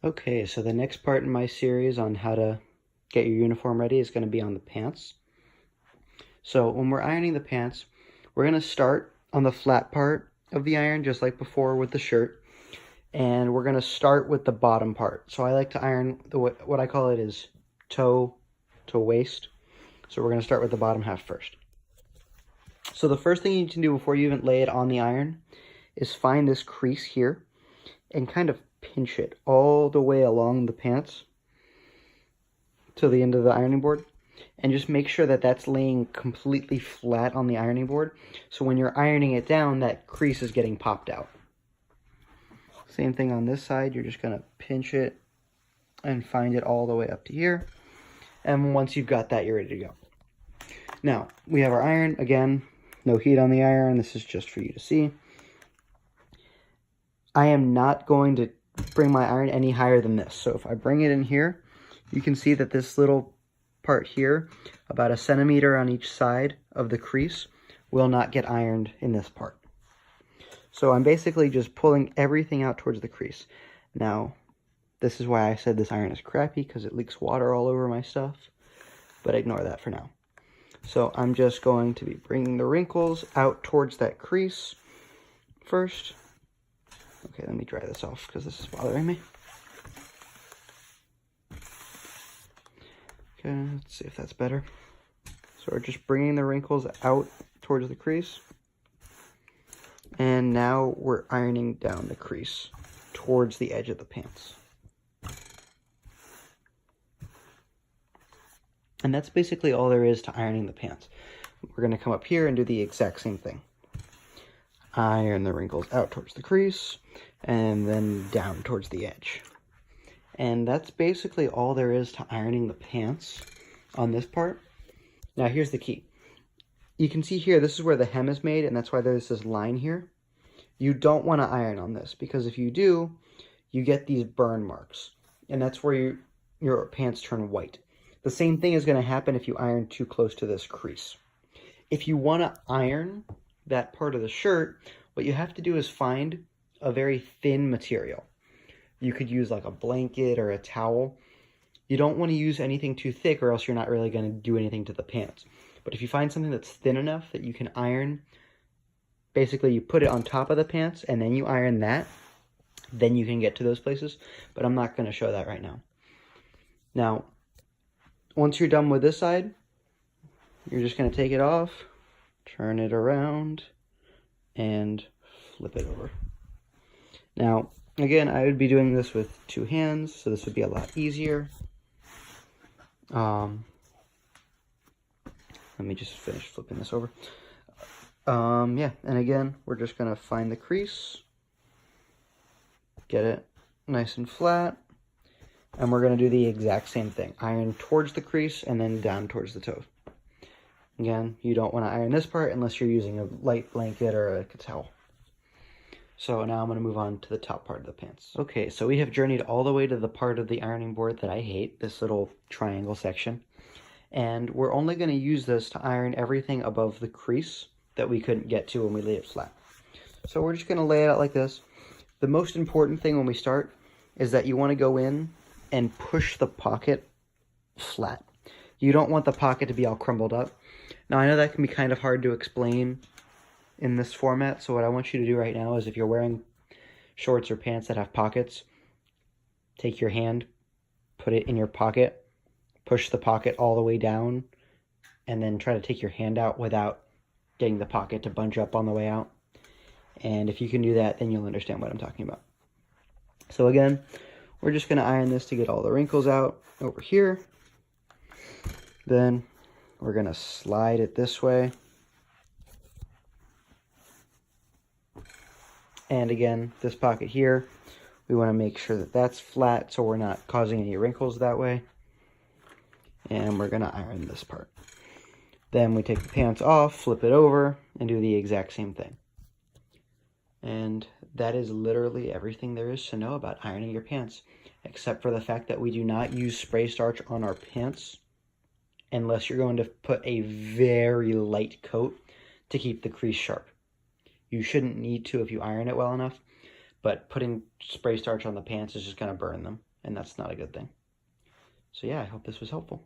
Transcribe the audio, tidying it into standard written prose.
Okay, so the next part in my series on how to get your uniform ready is going to be on the pants. So when we're ironing the pants, we're going to start on the flat part of the iron, just like before with the shirt. And we're going to start with the bottom part. So I like to iron, what I call it is toe to waist. So we're going to start with the bottom half first. So the first thing you need to do before you even lay it on the iron is find this crease here and kind of pinch it all the way along the pants to the end of the ironing board, and just make sure that that's laying completely flat on the ironing board, so when you're ironing it down, that crease is getting popped out. Same thing on this side. You're just going to pinch it and find it all the way up to here, and once you've got that, you're ready to go. Now we have our iron. Again, no heat on the iron. This is just for you to see. I am not going to bring my iron any higher than this. So if I bring it in here, you can see that this little part here, about 1 centimeter on each side of the crease, will not get ironed in this part. So I'm basically just pulling everything out towards the crease. Now, this is why I said this iron is crappy, because it leaks water all over my stuff, but ignore that for now. So I'm just going to be bringing the wrinkles out towards that crease first. Okay, let me dry this off because this is bothering me. Okay, let's see if that's better. So we're just bringing the wrinkles out towards the crease. And now we're ironing down the crease towards the edge of the pants. And that's basically all there is to ironing the pants. We're going to come up here and do the exact same thing. Iron the wrinkles out towards the crease, and then down towards the edge. And that's basically all there is to ironing the pants on this part. Now here's the key. You can see here, this is where the hem is made, and that's why there's this line here. You don't want to iron on this, because if you do, you get these burn marks. And that's where your pants turn white. The same thing is going to happen if you iron too close to this crease. If you want to iron that part of the shirt, what you have to do is find a very thin material. You could use like a blanket or a towel. You don't want to use anything too thick, or else you're not really going to do anything to the pants. But if you find something that's thin enough that you can iron, basically you put it on top of the pants and then you iron that, then you can get to those places. But I'm not going to show that right now. Now, once you're done with this side, you're just going to take it off, turn it around, and flip it over. Now, again, I would be doing this with 2 hands, so this would be a lot easier. Let me just finish flipping this over. Yeah, and again, we're just going to find the crease, get it nice and flat, and we're going to do the exact same thing. Iron towards the crease and then down towards the toe. Again, you don't want to iron this part unless you're using a light blanket or a towel. So now I'm going to move on to the top part of the pants. Okay, so we have journeyed all the way to the part of the ironing board that I hate, this little triangle section. And we're only going to use this to iron everything above the crease that we couldn't get to when we laid it flat. So we're just going to lay it out like this. The most important thing when we start is that you want to go in and push the pocket flat. You don't want the pocket to be all crumbled up. Now, I know that can be kind of hard to explain in this format, so what I want you to do right now is, if you're wearing shorts or pants that have pockets, take your hand, put it in your pocket, push the pocket all the way down, and then try to take your hand out without getting the pocket to bunch up on the way out. And if you can do that, then you'll understand what I'm talking about. So again, we're just going to iron this to get all the wrinkles out over here. Then we're going to slide it this way. And again, this pocket here, we want to make sure that that's flat so we're not causing any wrinkles that way. And we're going to iron this part. Then we take the pants off, flip it over, and do the exact same thing. And that is literally everything there is to know about ironing your pants, except for the fact that we do not use spray starch on our pants unless you're going to put a very light coat to keep the crease sharp. You shouldn't need to if you iron it well enough, but putting spray starch on the pants is just going to burn them. and that's not a good thing. So yeah, I hope this was helpful.